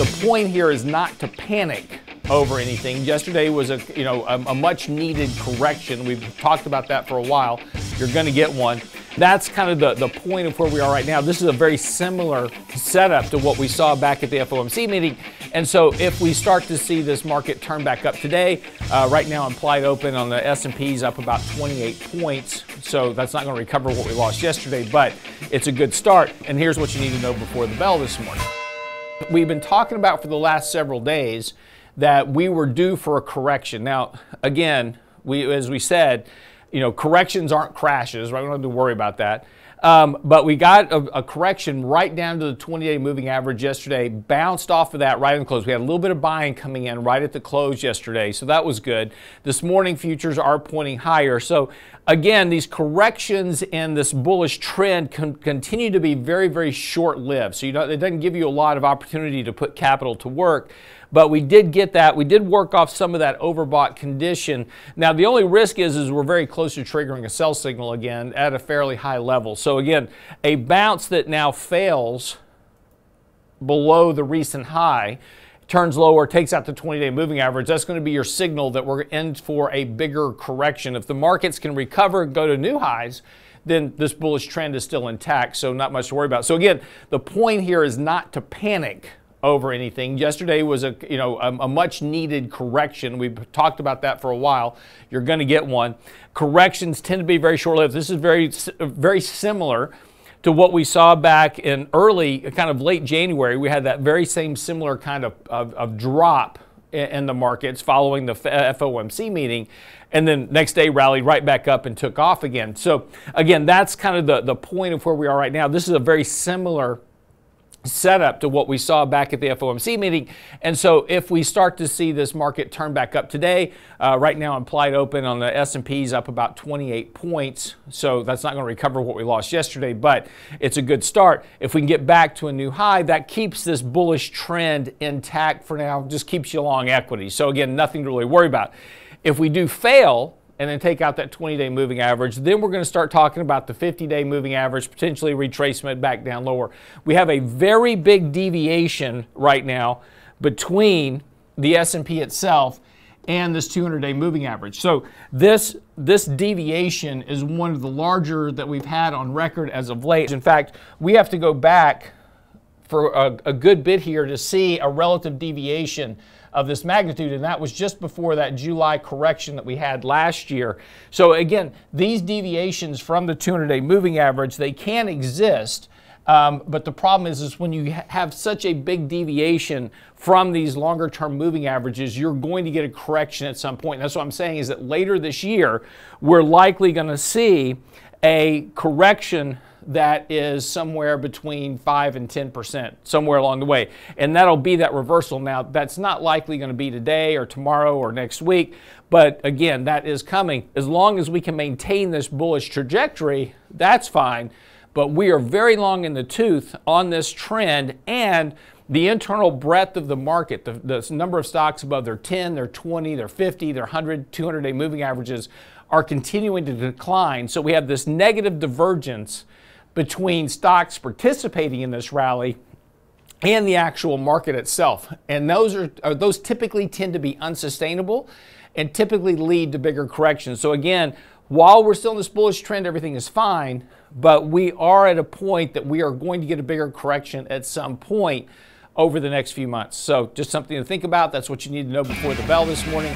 the point here is not to panic over anything. Yesterday was a much needed correction. We've talked about that for a while. You're going to get one. That's kind of the point of where we are right now. This is a very similar setup to what we saw back at the FOMC meeting. And so if we start to see this market turn back up today, right now implied open on the S&P is up about 28 points. So that's not going to recover what we lost yesterday, but it's a good start. And here's what you need to know before the bell this morning. We've been talking about for the last several days that we were due for a correction. Now, again, as we said, corrections aren't crashes, right? We don't have to worry about that. But we got a correction right down to the 20-day moving average yesterday, bounced off of that right in the close. We had a little bit of buying coming in right at the close yesterday, so that was good. This morning, futures are pointing higher. So again, these corrections and this bullish trend continue to be very, very short-lived. So it doesn't give you a lot of opportunity to put capital to work. But we did get that. We did work off some of that overbought condition. Now, the only risk is we're very close to triggering a sell signal again at a fairly high level. So again, a bounce that now fails below the recent high, turns lower, takes out the 20-day moving average. That's going to be your signal that we're in for a bigger correction. If the markets can recover and go to new highs, then this bullish trend is still intact, so not much to worry about. So again, the point here is not to panic over anything. Yesterday was a much needed correction. We've talked about that for a while. You're going to get one. Corrections tend to be very short-lived. This is very similar to what we saw back in early, kind of late January. We had that very same similar kind of drop in the markets following the FOMC meeting, and then next day rallied right back up and took off again. So again, that's kind of the point of where we are right now. This is a very similar setup to what we saw back at the FOMC meeting. And so if we start to see this market turn back up today, right now implied open on the S&P is up about 28 points. So that's not going to recover what we lost yesterday, but it's a good start. If we can get back to a new high, that keeps this bullish trend intact for now, just keeps you long equity. So again, nothing to really worry about. If we do fail and then take out that 20-day moving average, then we're going to start talking about the 50-day moving average, potentially retracement back down lower. We have a very big deviation right now between the S&P itself and this 200-day moving average. So this deviation is one of the larger that we've had on record as of late. In fact, we have to go back for a good bit here to see a relative deviation of this magnitude, and that was just before that July correction that we had last year. So again, these deviations from the 200-day moving average, they can exist, but the problem is when you have such a big deviation from these longer-term moving averages, you're going to get a correction at some point. And that's what I'm saying is that later this year, we're likely going to see a correction that is somewhere between 5 and 10%, somewhere along the way. And that'll be that reversal. Now, that's not likely going to be today or tomorrow or next week, but again, that is coming. As long as we can maintain this bullish trajectory, that's fine. But we are very long in the tooth on this trend, and the internal breadth of the market, the number of stocks above their 10, their 20, their 50, their 100, 200-day moving averages are continuing to decline. So we have this negative divergence between stocks participating in this rally and the actual market itself. And those typically tend to be unsustainable and typically lead to bigger corrections. So again, while we're still in this bullish trend, everything is fine, but we are at a point that we are going to get a bigger correction at some point over the next few months. So just something to think about. That's what you need to know before the bell this morning.